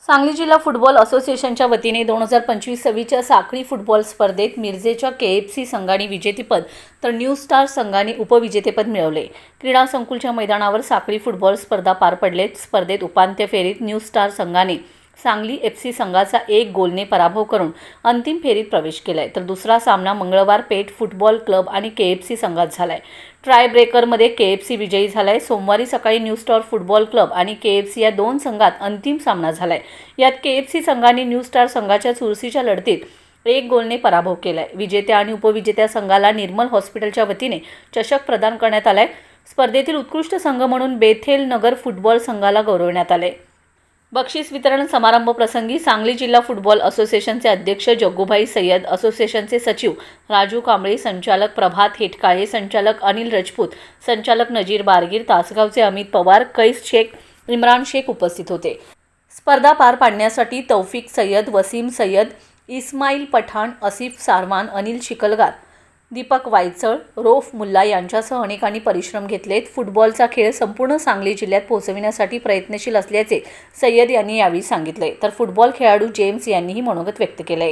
सांगली जिल्हा फुटबॉल असोसिएशनच्या वतीने 2025-26च्या साखळी फुटबॉल स्पर्धेत मिरजेच्या KFC संघाने विजेतेपद तर न्यू स्टार संघाने उपविजेतेपद मिळवले। क्रीडा संकुलच्या मैदानावर साखळी फुटबॉल स्पर्धा पार पडले। स्पर्धेत उपांत्य फेरीत न्यू स्टार संघाने सांगली FC संघाचा 1 गोलने पराभव करून अंतिम फेरीत प्रवेश केलाय, तर दुसरा सामना मंगळवार पेठ फुटबॉल क्लब आणि KFC संघात झालाय। ट्राय ब्रेकरमध्ये KFC विजयी झालाय। सोमवारी सकाळी न्यू स्टार फुटबॉल क्लब आणि KFC या दोन संघात अंतिम सामना झालाय। यात KFC संघाने न्यू स्टार संघाच्या चुरशीच्या लढतीत 1 गोलने पराभव केलाय। विजेत्या आणि उपविजेत्या संघाला निर्मल हॉस्पिटलच्या वतीने चषक प्रदान करण्यात आलाय। स्पर्धेतील उत्कृष्ट संघ म्हणून बेथेल नगर फुटबॉल संघाला गौरवण्यात आले। बक्षीस वितरण समारंभ प्रसंगी सांगली जिल्हा फुटबॉल असोसिएशनचे अध्यक्ष जग्गूभाई सय्यद, असोसिएशनचे सचिव राजू कांबळे, संचालक प्रभात हेटकाळे, संचालक अनिल राजपूत, संचालक नजीर बारगीर, तासगावचे अमित पवार, कैस शेख, इम्रान शेख उपस्थित होते। स्पर्धा पार पाडण्यासाठी तौफिक सय्यद, वसीम सय्यद, इस्माईल पठाण, आसिफ सारवान, अनिल शिकलगार, दीपक वायचळ, रोफ मुल्ला यांच्यासह अनेकांनी परिश्रम घेतलेत। फुटबॉलचा खेळ संपूर्ण सांगली जिल्ह्यात पोहोचविण्यासाठी प्रयत्नशील असल्याचे सय्यद यांनी यावेळी सांगितले, तर फुटबॉल खेळाडू जेम्स यांनीही मनोगत व्यक्त केले।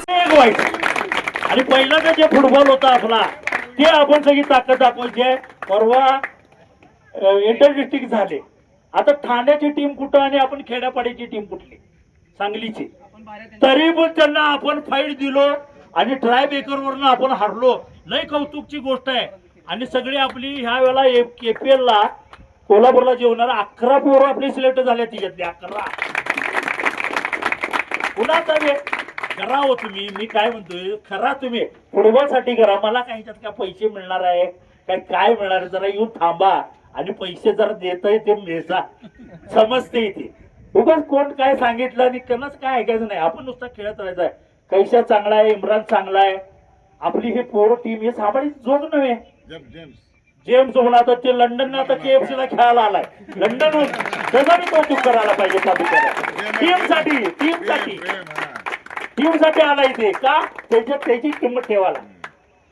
आणि पहिला जे फुटबॉल होता आपला ते आपण सगळी ताकद दाखवायची। परवा इंटर डिस्ट्रिक्ट झाले, आता ठाण्याची टीम कुठं आणि आपण खेड्यापाड्याची टीम कुठली, सांगलीची, तरी पण त्यांना आपण फाईट दिलो आणि ट्राय ब्रेकरवरनं आपण हरलो। लय कौतुकची गोष्ट आहे। आणि सगळी आपली ह्या वेळेला KPL ला कोल्हापूरला जेवणार 11 पोरं आपली सिलेक्ट झाले, तिच्यातले 11। कुणाचा करा हो तुम्ही, मी काय म्हणतोय, खरा तुम्ही फुटबॉल साठी करा। मला काही ह्याच्यात काय पैसे मिळणार आहे काय मिळणार आहे, जरा येऊन थांबा आणि पैसे जरा देताय ते मिळता समजते इथे। उगाच कोण काय सांगितलं आणि त्यांनाच काय ऐकायचं नाही, आपण नुसता खेळत राहायचं आहे। कैशा चांगला आहे, इम्रान चांगला आहे, आपली ही पोरं टीम हे सामाजिक जोग नव्हे। जेम्स होणार तर ते लंडन आता KFC ला खेळायला आलाय, लंडन त्याचा कौतुक करायला पाहिजे। टीम साठी आला इथे का, त्याची किंमत ठेवायला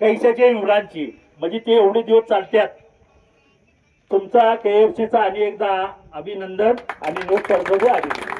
कैशाच्या इम्रानची, म्हणजे ते एवढे दिवस चालतात। तुमचा KFC चा आणि एकदा अभिनंदन आणि लोक कर्तव्य आले।